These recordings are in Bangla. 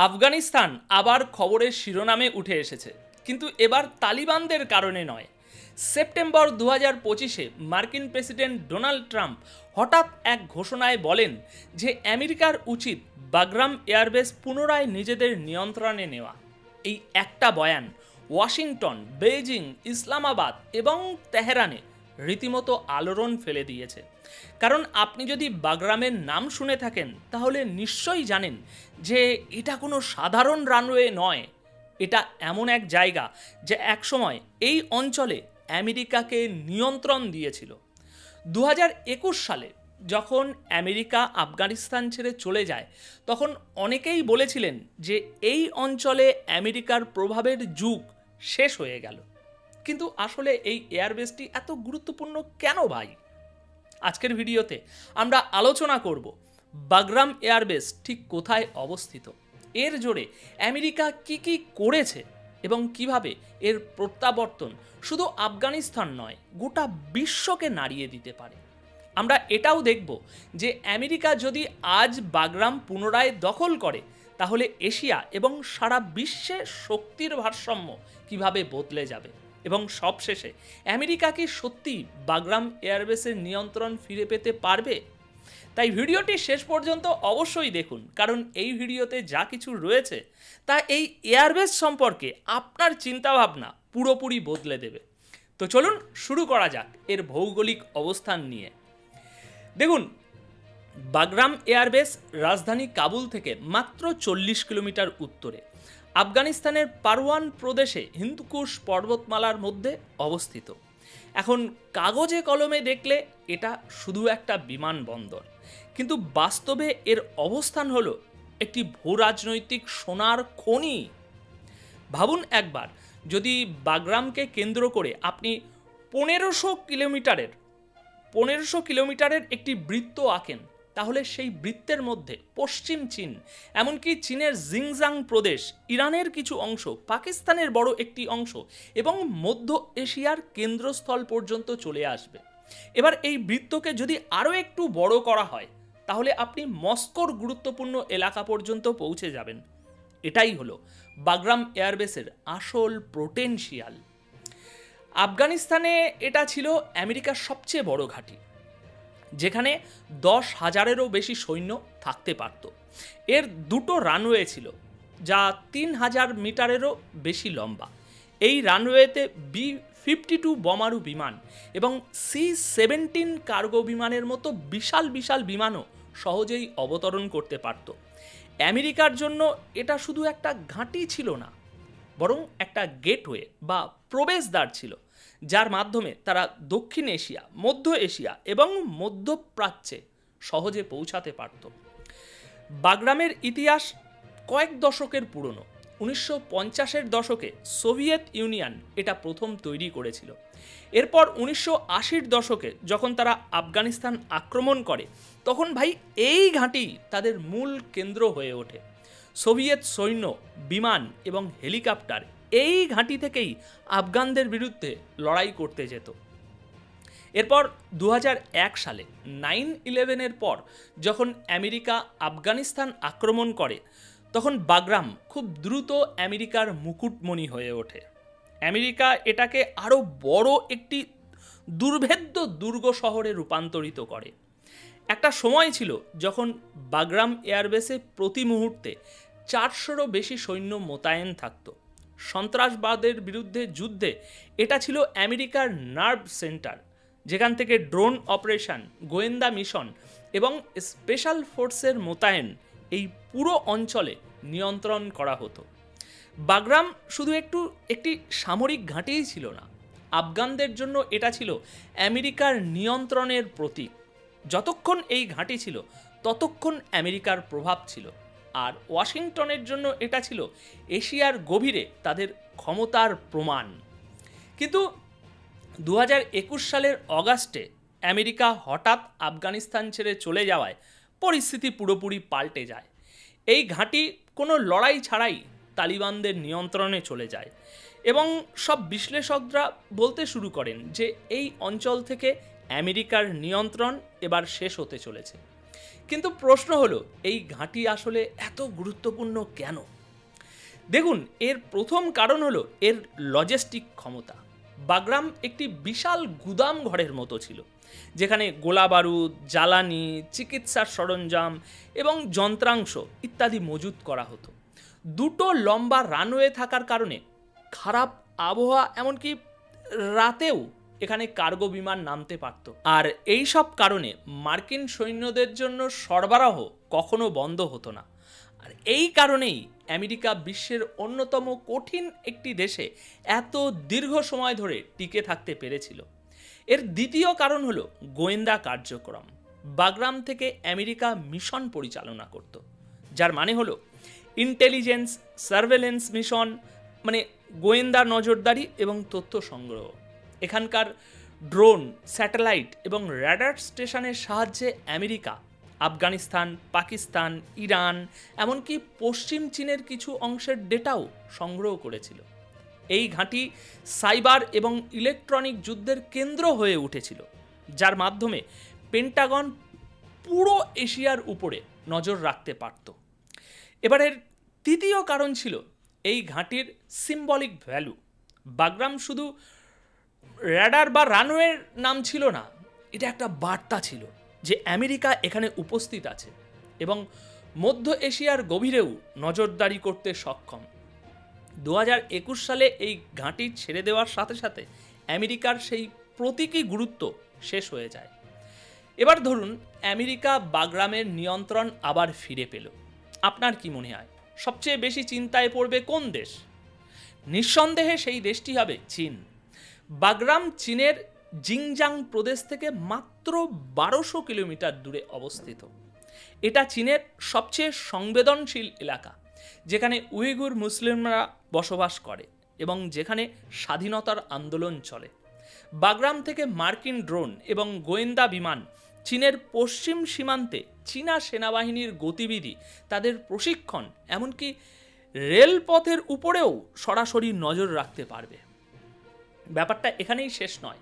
আফগানিস্তান আবার খবরের শিরোনামে উঠে এসেছে, কিন্তু এবার তালিবানদের কারণে নয়। সেপ্টেম্বর 2025-এ মার্কিন প্রেসিডেন্ট ডোনাল্ড ট্রাম্প হঠাৎ এক ঘোষণায় বলেন যে আমেরিকার উচিত বাগরাম এয়ারবেস পুনরায় নিজেদের নিয়ন্ত্রণে নেওয়া। এই একটা বয়ান ওয়াশিংটন, বেইজিং, ইসলামাবাদ এবং তেহরানে রীতিমতো আলোড়ন ফেলে দিয়েছে। কারণ আপনি যদি বাগরামের নাম শুনে থাকেন তাহলে নিশ্চয়ই জানেন যে এটা কোনো সাধারণ রানওয়ে নয়। এটা এমন এক জায়গা যে একসময় এই অঞ্চলে আমেরিকাকে নিয়ন্ত্রণ দিয়েছিল। 2021 সালে যখন আমেরিকা আফগানিস্তান ছেড়ে চলে যায় তখন অনেকেই বলেছিলেন যে এই অঞ্চলে আমেরিকার প্রভাবের যুগ শেষ হয়ে গেল। কিন্তু আসলে এই এয়ারবেসটি এত গুরুত্বপূর্ণ কেন ভাই? আজকের ভিডিওতে আমরা আলোচনা করব বাগরাম এয়ারবেস ঠিক কোথায় অবস্থিত, এর জোরে আমেরিকা কি করেছে এবং কিভাবে এর প্রত্যাবর্তন শুধু আফগানিস্তান নয় গোটা বিশ্বকে নাড়িয়ে দিতে পারে। আমরা এটাও দেখব যে আমেরিকা যদি আজ বাগরাম পুনরায় দখল করে তাহলে এশিয়া এবং সারা বিশ্বে শক্তির ভারসাম্য কিভাবে বদলে যাবে, এবং সবশেষে আমেরিকা কি সত্যি বাগরাম এয়ারবেসের নিয়ন্ত্রণ ফিরে পেতে পারবে? তাই ভিডিওটি শেষ পর্যন্ত অবশ্যই দেখুন, কারণ এই ভিডিওতে যা কিছু রয়েছে তা এই এয়ারবেস সম্পর্কে আপনার চিন্তাভাবনা পুরোপুরি বদলে দেবে। তো চলুন শুরু করা যাক এর ভৌগোলিক অবস্থান নিয়ে। দেখুন, বাগরাম এয়ারবেস রাজধানী কাবুল থেকে মাত্র 40 কিলোমিটার উত্তরে আফগানিস্তানের পারওয়ান প্রদেশে হিন্দুকুশ পর্বতমালার মধ্যে অবস্থিত। এখন কাগজে কলমে দেখলে এটা শুধু একটা বিমানবন্দর, কিন্তু বাস্তবে এর অবস্থান হলো একটি ভূরাজনৈতিক সোনার খনি। ভাবুন একবার, যদি বাগরামকে কেন্দ্র করে আপনি 1500 কিলোমিটারের একটি বৃত্ত আঁকেন, তাহলে সেই বৃত্তের মধ্যে পশ্চিম চীন, এমনকি চীনের জিংজাং প্রদেশ, ইরানের কিছু অংশ, পাকিস্তানের বড় একটি অংশ এবং মধ্য এশিয়ার কেন্দ্রস্থল পর্যন্ত চলে আসবে। এবার এই বৃত্তকে যদি আরও একটু বড় করা হয় তাহলে আপনি মস্কোর গুরুত্বপূর্ণ এলাকা পর্যন্ত পৌঁছে যাবেন। এটাই হলো বাগরাম এয়ারবেসের আসল পোটেনশিয়াল। আফগানিস্তানে এটা ছিল আমেরিকার সবচেয়ে বড় ঘাঁটি, যেখানে 10,000-এরও বেশি সৈন্য থাকতে পারত। এর দুটো রানওয়ে ছিল যা 3000 মিটারেরও বেশি লম্বা। এই রানওয়েতে B-52 বোমারু বিমান এবং C-17 কার্গো বিমানের মতো বিশাল বিশাল বিমানও সহজেই অবতরণ করতে পারত। আমেরিকার জন্য এটা শুধু একটা ঘাঁটি ছিল না, বরং একটা গেটওয়ে বা প্রবেশদ্বার ছিল, যার মাধ্যমে তারা দক্ষিণ এশিয়া, মধ্য এশিয়া এবং মধ্যপ্রাচ্যে সহজে পৌঁছাতে পারত। বাগরামের ইতিহাস কয়েক দশকের পুরনো। 1950-এর দশকে সোভিয়েত ইউনিয়ন এটা প্রথম তৈরি করেছিল। এরপর 1980-র দশকে যখন তারা আফগানিস্তান আক্রমণ করে তখন ভাই এই ঘাঁটি তাদের মূল কেন্দ্র হয়ে ওঠে। সোভিয়েত সৈন্য, বিমান এবং হেলিকপ্টার এই ঘাঁটি থেকেই আফগানদের বিরুদ্ধে লড়াই করতে যেত। এরপর 2001 সালে 9/11-এর পর যখন আমেরিকা আফগানিস্তান আক্রমণ করে তখন বাগরাম খুব দ্রুত আমেরিকার মুকুটমণি হয়ে ওঠে। আমেরিকা এটাকে আরও বড় একটি দুর্ভেদ্য দুর্গ শহরে রূপান্তরিত করে। একটা সময় ছিল যখন বাগরাম এয়ারবেসে প্রতি মুহূর্তে 400-রও বেশি সৈন্য মোতায়েন থাকত। সন্ত্রাসবাদের বিরুদ্ধে যুদ্ধে এটা ছিল আমেরিকার নার্ভ সেন্টার, যেখান থেকে ড্রোন অপারেশন, গোয়েন্দা মিশন এবং স্পেশাল ফোর্সের মোতায়েন এই পুরো অঞ্চলে নিয়ন্ত্রণ করা হতো। বাগরাম শুধু একটি সামরিক ঘাঁটিই ছিল না, আফগানদের জন্য এটা ছিল আমেরিকার নিয়ন্ত্রণের প্রতীক। যতক্ষণ এই ঘাঁটি ছিল ততক্ষণ আমেরিকার প্রভাব ছিল, আর ওয়াশিংটনের জন্য এটা ছিল এশিয়ার গভীরে তাদের ক্ষমতার প্রমাণ। কিন্তু 2021 সালের অগাস্টে আমেরিকা হঠাৎ আফগানিস্তান ছেড়ে চলে যাওয়ায় পরিস্থিতি পুরোপুরি পাল্টে যায়। এই ঘাঁটি কোনো লড়াই ছাড়াই তালিবানদের নিয়ন্ত্রণে চলে যায় এবং সব বিশ্লেষকরা বলতে শুরু করেন যে এই অঞ্চল থেকে আমেরিকার নিয়ন্ত্রণ এবার শেষ হতে চলেছে। কিন্তু প্রশ্ন হলো, এই ঘাঁটি আসলে এত গুরুত্বপূর্ণ কেন? দেখুন, এর প্রথম কারণ হলো এর লজিস্টিক ক্ষমতা। বাগরাম একটি বিশাল গুদাম ঘরের মতো ছিল, যেখানে গোলাবারুদ, জ্বালানি, চিকিৎসার সরঞ্জাম এবং যন্ত্রাংশ ইত্যাদি মজুত করা হতো। দুটো লম্বা রানওয়ে থাকার কারণে খারাপ আবহাওয়া, এমনকি রাতেও এখানে কার্গো বিমান নামতে পারত। আর এই সব কারণে মার্কিন সৈন্যদের জন্য সরবরাহ কখনো বন্ধ হতো না। আর এই কারণেই আমেরিকা বিশ্বের অন্যতম কঠিন একটি দেশে এত দীর্ঘ সময় ধরে টিকে থাকতে পেরেছিল। এর দ্বিতীয় কারণ হলো গোয়েন্দা কার্যক্রম। বাগরাম থেকে আমেরিকা মিশন পরিচালনা করত, যার মানে হলো ইন্টেলিজেন্স, সার্ভেলেন্স মিশন, মানে গোয়েন্দা নজরদারি এবং তথ্য সংগ্রহ। এখানকার ড্রোন, স্যাটেলাইট এবং রাডার স্টেশনের সাহায্যে আমেরিকা আফগানিস্তান, পাকিস্তান, ইরান, এমনকি পশ্চিম চীনের কিছু অংশের ডেটাও সংগ্রহ করেছিল। এই ঘাঁটি সাইবার এবং ইলেকট্রনিক যুদ্ধের কেন্দ্র হয়ে উঠেছিল, যার মাধ্যমে পেন্টাগন পুরো এশিয়ার উপরে নজর রাখতে পারত। এবারের তৃতীয় কারণ ছিল এই ঘাঁটির সিম্বলিক ভ্যালু। বাগরাম শুধু রাডার বা রানওয়ের নাম ছিল না, এটা একটা বার্তা ছিল যে আমেরিকা এখানে উপস্থিত আছে এবং মধ্য এশিয়ার গভীরেও নজরদারি করতে সক্ষম। 2021 সালে এই ঘাঁটি ছেড়ে দেওয়ার সাথে সাথে আমেরিকার সেই প্রতীকী গুরুত্ব শেষ হয়ে যায়। এবার ধরুন আমেরিকা বাগরামের নিয়ন্ত্রণ আবার ফিরে পেল। আপনার কি মনে হয় সবচেয়ে বেশি চিন্তায় পড়বে কোন দেশ? নিঃসন্দেহে সেই দেশটি হবে চীন। বাগরাম চীনের জিংজাং প্রদেশ থেকে মাত্র 1200 কিলোমিটার দূরে অবস্থিত। এটা চীনের সবচেয়ে সংবেদনশীল এলাকা, যেখানে উইগুর মুসলিমরা বসবাস করে এবং যেখানে স্বাধীনতার আন্দোলন চলে। বাগরাম থেকে মার্কিন ড্রোন এবং গোয়েন্দা বিমান চীনের পশ্চিম সীমান্তে চীনা সেনাবাহিনীর গতিবিধি, তাদের প্রশিক্ষণ, এমনকি রেলপথের উপরেও সরাসরি নজর রাখতে পারবে। ব্যাপারটা এখানেই শেষ নয়।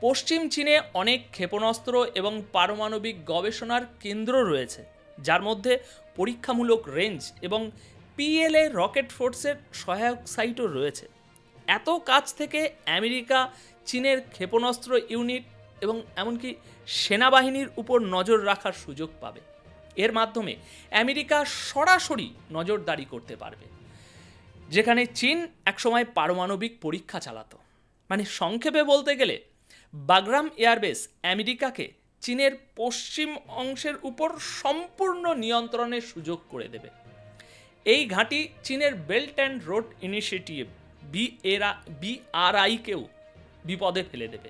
পশ্চিম চীনে অনেক ক্ষেপণাস্ত্র এবং পারমাণবিক গবেষণার কেন্দ্র রয়েছে, যার মধ্যে পরীক্ষামূলক রেঞ্জ এবং পিএলএ রকেট ফোর্সের সহায়ক সাইটও রয়েছে। এত কাছ থেকে আমেরিকা চীনের ক্ষেপণাস্ত্র ইউনিট এবং এমনকি সেনাবাহিনীর উপর নজর রাখার সুযোগ পাবে। এর মাধ্যমে আমেরিকা সরাসরি নজরদারি করতে পারবে, যেখানে চীন একসময় পারমাণবিক পরীক্ষা চালাতো। মানে সংক্ষেপে বলতে গেলে বাগরাম এয়ারবেস আমেরিকাকে চীনের পশ্চিম অংশের উপর সম্পূর্ণ নিয়ন্ত্রণের সুযোগ করে দেবে। এই ঘাঁটি চীনের বেল্ট অ্যান্ড রোড ইনিশিয়েটিভ BRI-কেও বিপদে ফেলে দেবে।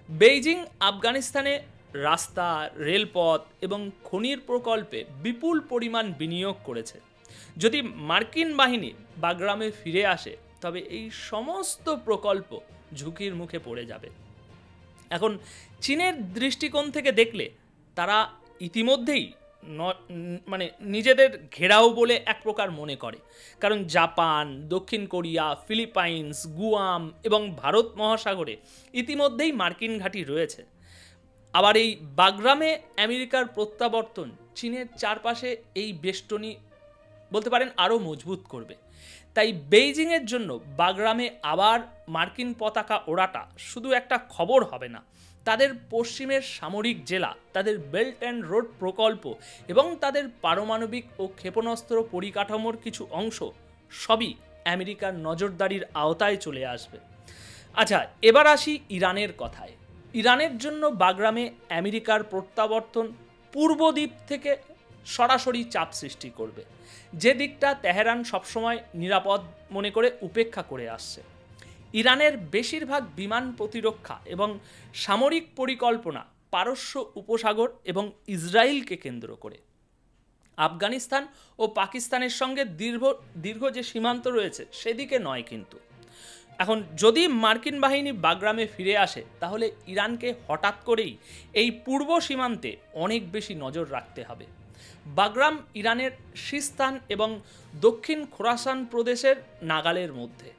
বেইজিং আফগানিস্তানে রাস্তা, রেলপথ এবং খনির প্রকল্পে বিপুল পরিমাণ বিনিয়োগ করেছে। যদি মার্কিন বাহিনী বাগরামে ফিরে আসে, তবে এই সমস্ত প্রকল্প ঝুঁকির মুখে পড়ে যাবে। এখন চীনের দৃষ্টিকোণ থেকে দেখলে তারা ইতিমধ্যেই মানে নিজেদের ঘেরাও বলে এক প্রকার মনে করে, কারণ জাপান, দক্ষিণ কোরিয়া, ফিলিপাইন্স, গুয়াম এবং ভারত মহাসাগরে ইতিমধ্যেই মার্কিন ঘাঁটি রয়েছে। আবার এই বাগরামে আমেরিকার প্রত্যাবর্তন চীনের চারপাশে এই বেষ্টনী বলতে পারেন আরও মজবুত করবে। তাই বেইজিংয়ের জন্য বাগরামে আবার মার্কিন পতাকা ওড়াটা শুধু একটা খবর হবে না, তাদের পশ্চিমের সামরিক জেলা, তাদের বেল্ট অ্যান্ড রোড প্রকল্প এবং তাদের পারমাণবিক ও ক্ষেপণাস্ত্র পরিকাঠামোর কিছু অংশ সবই আমেরিকার নজরদারির আওতায় চলে আসবে। আচ্ছা, এবার আসি ইরানের কথায়। ইরানের জন্য বাগরামে আমেরিকার প্রত্যাবর্তন পূর্ব দ্বীপ থেকে সরাসরি চাপ সৃষ্টি করবে, যে দিকটা তেহরান সবসময় নিরাপদ মনে করে উপেক্ষা করে আসছে। ইরানের বেশিরভাগ বিমান প্রতিরক্ষা এবং সামরিক পরিকল্পনা পারস্য উপসাগর এবং ইসরায়েলকে কেন্দ্র করে। আফগানিস্তান ও পাকিস্তানের সঙ্গে দীর্ঘ যে সীমান্ত রয়েছে সেদিকে নয়। কিন্তু এখন যদি মার্কিন বাহিনী বাগরামে ফিরে আসে, তাহলে ইরানকে হঠাৎ করেই এই পূর্ব সীমান্তে অনেক বেশি নজর রাখতে হবে। বাগরাম ইরানের সিস্তান এবং দক্ষিণ খোরাসান প্রদেশের নাগালের মধ্যে।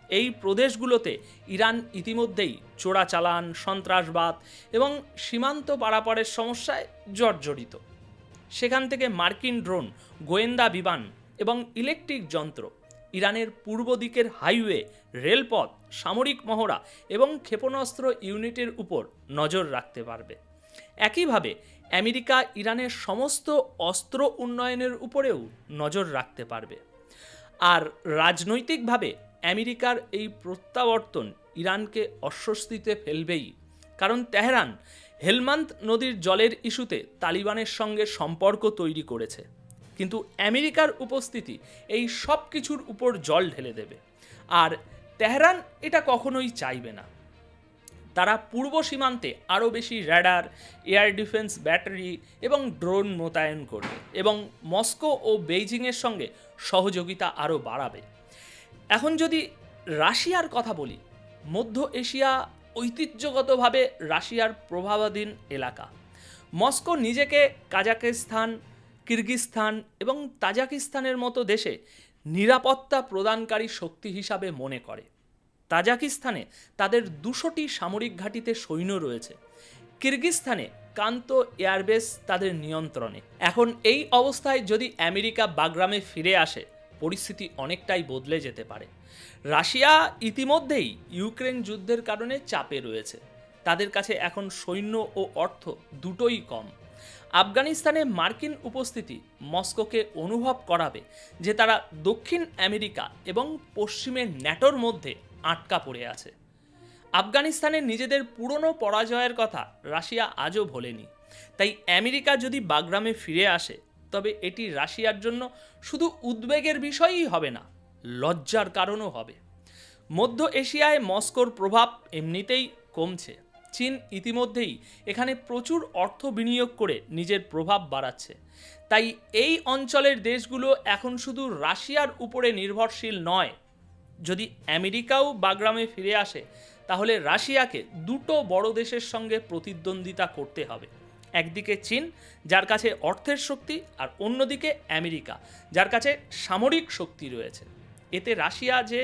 এই প্রদেশগুলোতে ইরান ইতিমধ্যেই চোরাচালান, সন্ত্রাসবাদ এবং সীমান্ত পারাপারের সমস্যায় জর্জরিত। সেখান থেকে মার্কিন ড্রোন, গোয়েন্দা বিমান এবং ইলেকট্রিক যন্ত্র ইরানের পূর্ব দিকের হাইওয়ে, রেলপথ, সামরিক মহড়া এবং ক্ষেপণাস্ত্র ইউনিটের উপর নজর রাখতে পারবে। একইভাবে আমেরিকা ইরানের সমস্ত অস্ত্র উন্নয়নের উপরেও নজর রাখতে পারবে। আর রাজনৈতিকভাবে আমেরিকার এই প্রত্যাবর্তন ইরানকে অস্বস্তিতে ফেলবেই, কারণ তেহরান হেলমান্দ নদীর জলের ইস্যুতে তালিবানের সঙ্গে সম্পর্ক তৈরি করেছে, কিন্তু আমেরিকার উপস্থিতি এই সব কিছুর উপর জল ঢেলে দেবে। আর তেহরান এটা কখনোই চাইবে না। তারা পূর্ব সীমান্তে আরও বেশি র্যাডার, এয়ার ডিফেন্স ব্যাটারি এবং ড্রোন মোতায়েন করবে এবং মস্কো ও বেইজিংয়ের সঙ্গে সহযোগিতা আরও বাড়াবে। এখন যদি রাশিয়ার কথা বলি, মধ্য এশিয়া ঐতিহ্যগতভাবে রাশিয়ার প্রভাবাধীন এলাকা। মস্কো নিজেকে কাজাকিস্তান, কিরগিজস্তান এবং তাজিকিস্তানের মতো দেশে নিরাপত্তা প্রদানকারী শক্তি হিসাবে মনে করে। তাজিকিস্তানে তাদের 200টি সামরিক ঘাঁটিতে সৈন্য রয়েছে। কিরগিজস্তানে কান্ত এয়ারবেস তাদের নিয়ন্ত্রণে। এখন এই অবস্থায় যদি আমেরিকা বাগরামে ফিরে আসে, পরিস্থিতি অনেকটাই বদলে যেতে পারে। রাশিয়া ইতিমধ্যেই ইউক্রেন যুদ্ধের কারণে চাপে রয়েছে। তাদের কাছে এখন সৈন্য ও অর্থ দুটোই কম। আফগানিস্তানে মার্কিন উপস্থিতি মস্কোকে অনুভব করাবে যে তারা দক্ষিণ আমেরিকা এবং পশ্চিমের ন্যাটোর মধ্যে আটকা পড়ে আছে। আফগানিস্তানের নিজেদের পুরনো পরাজয়ের কথা রাশিয়া আজও ভোলেনি। তাই আমেরিকা যদি বাগরামে ফিরে আসে, তবে এটি রাশিয়ার জন্য শুধু উদ্বেগের বিষয়ই হবে না, লজ্জার কারণও হবে। মধ্য এশিয়ায় মস্কোর প্রভাব এমনিতেই কমছে। চীন ইতিমধ্যেই এখানে প্রচুর অর্থ বিনিয়োগ করে নিজের প্রভাব বাড়াচ্ছে। তাই এই অঞ্চলের দেশগুলো এখন শুধু রাশিয়ার উপরে নির্ভরশীল নয়। যদি আমেরিকাও বাগরামে ফিরে আসে, তাহলে রাশিয়াকে দুটো বড় দেশের সঙ্গে প্রতিদ্বন্দ্বিতা করতে হবে। একদিকে চীন, যার কাছে অর্থের শক্তি, আর অন্যদিকে আমেরিকা, যার কাছে সামরিক শক্তি রয়েছে। এতে রাশিয়া যে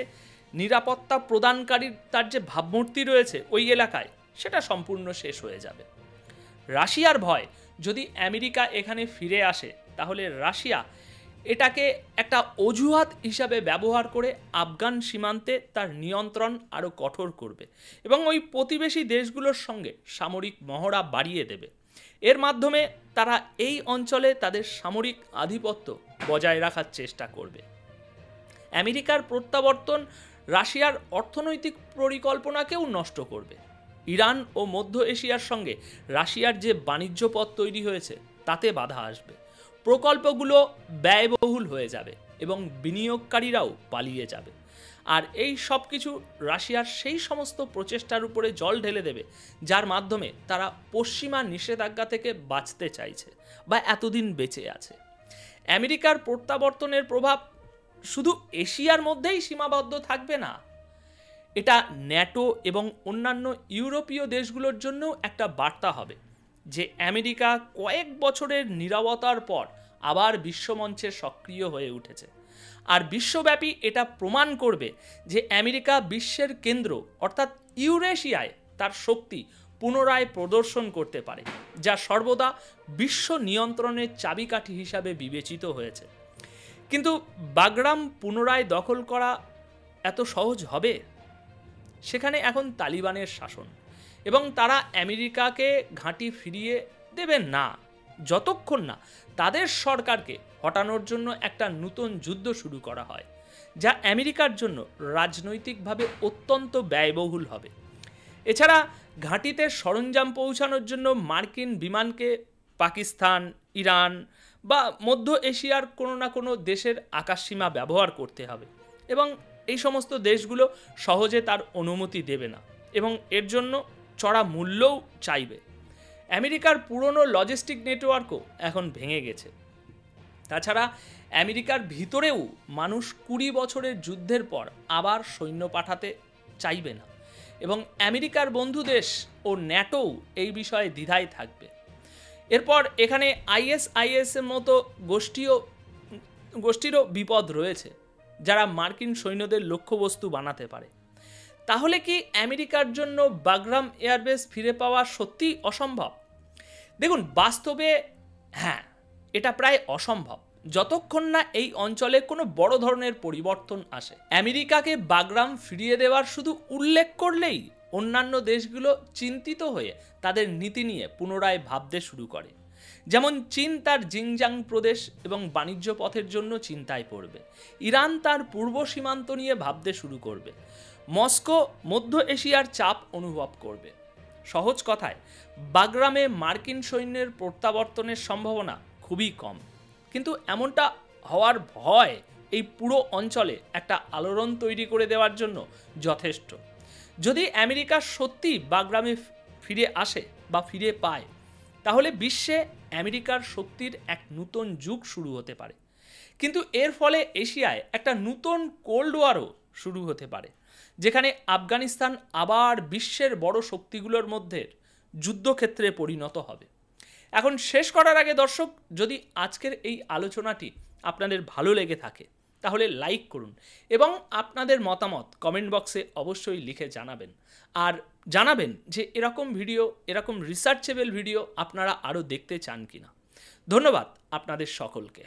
নিরাপত্তা প্রদানকারীর তার যে ভাবমূর্তি রয়েছে ওই এলাকায়, সেটা সম্পূর্ণ শেষ হয়ে যাবে। রাশিয়ার ভয়, যদি আমেরিকা এখানে ফিরে আসে, তাহলে রাশিয়া এটাকে একটা অজুহাত হিসাবে ব্যবহার করে আফগান সীমান্তে তার নিয়ন্ত্রণ আরও কঠোর করবে এবং ওই প্রতিবেশী দেশগুলোর সঙ্গে সামরিক মহড়া বাড়িয়ে দেবে। এর মাধ্যমে তারা এই অঞ্চলে তাদের সামরিক আধিপত্য বজায় রাখার চেষ্টা করবে। আমেরিকার প্রত্যাবর্তন রাশিয়ার অর্থনৈতিক পরিকল্পনাকেও নষ্ট করবে। ইরান ও মধ্য এশিয়ার সঙ্গে রাশিয়ার যে বাণিজ্য পথ তৈরি হয়েছে, তাতে বাধা আসবে। প্রকল্পগুলো ব্যয়বহুল হয়ে যাবে এবং বিনিয়োগকারীরাও পালিয়ে যাবে। আর এই সব কিছু রাশিয়ার সেই সমস্ত প্রচেষ্টার উপরে জল ঢেলে দেবে, যার মাধ্যমে তারা পশ্চিমা নিষেধাজ্ঞা থেকে বাঁচতে চাইছে বা এতদিন বেঁচে আছে। আমেরিকার প্রত্যাবর্তনের প্রভাব শুধু এশিয়ার মধ্যেই সীমাবদ্ধ থাকবে না, এটা ন্যাটো এবং অন্যান্য ইউরোপীয় দেশগুলোর জন্যও একটা বার্তা হবে যে আমেরিকা কয়েক বছরের নীরবতার পর আবার বিশ্বমঞ্চে সক্রিয় হয়ে উঠেছে। আর বিশ্বব্যাপী এটা প্রমাণ করবে যে আমেরিকা বিশ্বের কেন্দ্র অর্থাৎ ইউরেশিয়ায় তার শক্তি পুনরায় প্রদর্শন করতে পারে, যা সর্বদা বিশ্ব নিয়ন্ত্রণের চাবিকাঠি হিসাবে বিবেচিত হয়েছে। কিন্তু বাগরাম পুনরায় দখল করা এত সহজ হবে? সেখানে এখন তালিবানের শাসন এবং তারা আমেরিকাকে ঘাঁটি ফিরিয়ে দেবেন না যতক্ষণ না তাদের সরকারকে হটানোর জন্য একটা নতুন যুদ্ধ শুরু করা হয়, যা আমেরিকার জন্য রাজনৈতিকভাবে অত্যন্ত ব্যয়বহুল হবে। এছাড়া ঘাঁটিতে সরঞ্জাম পৌঁছানোর জন্য মার্কিন বিমানকে পাকিস্তান, ইরান বা মধ্য এশিয়ার কোনো না কোনো দেশের আকাশসীমা ব্যবহার করতে হবে এবং এই সমস্ত দেশগুলো সহজে তার অনুমতি দেবে না এবং এর জন্য চড়া মূল্যও চাইবে। আমেরিকার পুরনো লজিস্টিক নেটওয়ার্কও এখন ভেঙে গেছে। তাছাড়া আমেরিকার ভিতরেও মানুষ 20 বছরের যুদ্ধের পর আবার সৈন্য পাঠাতে চাইবে না এবং আমেরিকার বন্ধু দেশ ও ন্যাটোও এই বিষয়ে দ্বিধায় থাকবে। এরপর এখানে আইএসআইএসের মতো গোষ্ঠীরও বিপদ রয়েছে, যারা মার্কিন সৈন্যদের লক্ষ্যবস্তু বানাতে পারে। তাহলে কি আমেরিকার জন্য বাগরাম এয়ারবেস ফিরে পাওয়া সত্যিই অসম্ভব? দেখুন, বাস্তবে হ্যাঁ, এটা প্রায় অসম্ভব যতক্ষণ না এই অঞ্চলে কোনো বড় ধরনের পরিবর্তন আসে। আমেরিকাকে বাগরাম ফিরিয়ে দেওয়ার শুধু উল্লেখ করলেই অন্যান্য দেশগুলো চিন্তিত হয়ে তাদের নীতি নিয়ে পুনরায় ভাবতে শুরু করে। যেমন চীন তার জিনজিয়াং প্রদেশ এবং বাণিজ্য পথের জন্য চিন্তায় পড়বে, ইরান তার পূর্ব সীমান্ত নিয়ে ভাবতে শুরু করবে, মস্কো মধ্য এশিয়ার চাপ অনুভব করবে। সহজ কথায়, বাগরামে মার্কিন সৈন্যের প্রত্যাবর্তনের সম্ভাবনা খুবই কম, কিন্তু এমনটা হওয়ার ভয় এই পুরো অঞ্চলে একটা আলোড়ন তৈরি করে দেওয়ার জন্য যথেষ্ট। যদি আমেরিকা সত্যি বাগরামে ফিরে আসে বা ফিরে পায়, তাহলে বিশ্বে আমেরিকার শক্তির এক নতুন যুগ শুরু হতে পারে। কিন্তু এর ফলে এশিয়ায় একটা নতুন কোল্ড ওয়ারও শুরু হতে পারে, যেখানে আফগানিস্তান আবার বিশ্বের বড় শক্তিগুলোর মধ্যে যুদ্ধক্ষেত্রে পরিণত হবে। এখন শেষ করার আগে দর্শক, যদি আজকের এই আলোচনাটি আপনাদের ভালো লেগে থাকে তাহলে লাইক করুন এবং আপনাদের মতামত কমেন্ট বক্সে অবশ্যই লিখে জানাবেন। আর জানাবেন যে এরকম ভিডিও, এরকম রিসার্চেবল ভিডিও আপনারা আরও দেখতে চান কিনা। ধন্যবাদ আপনাদের সকলকে।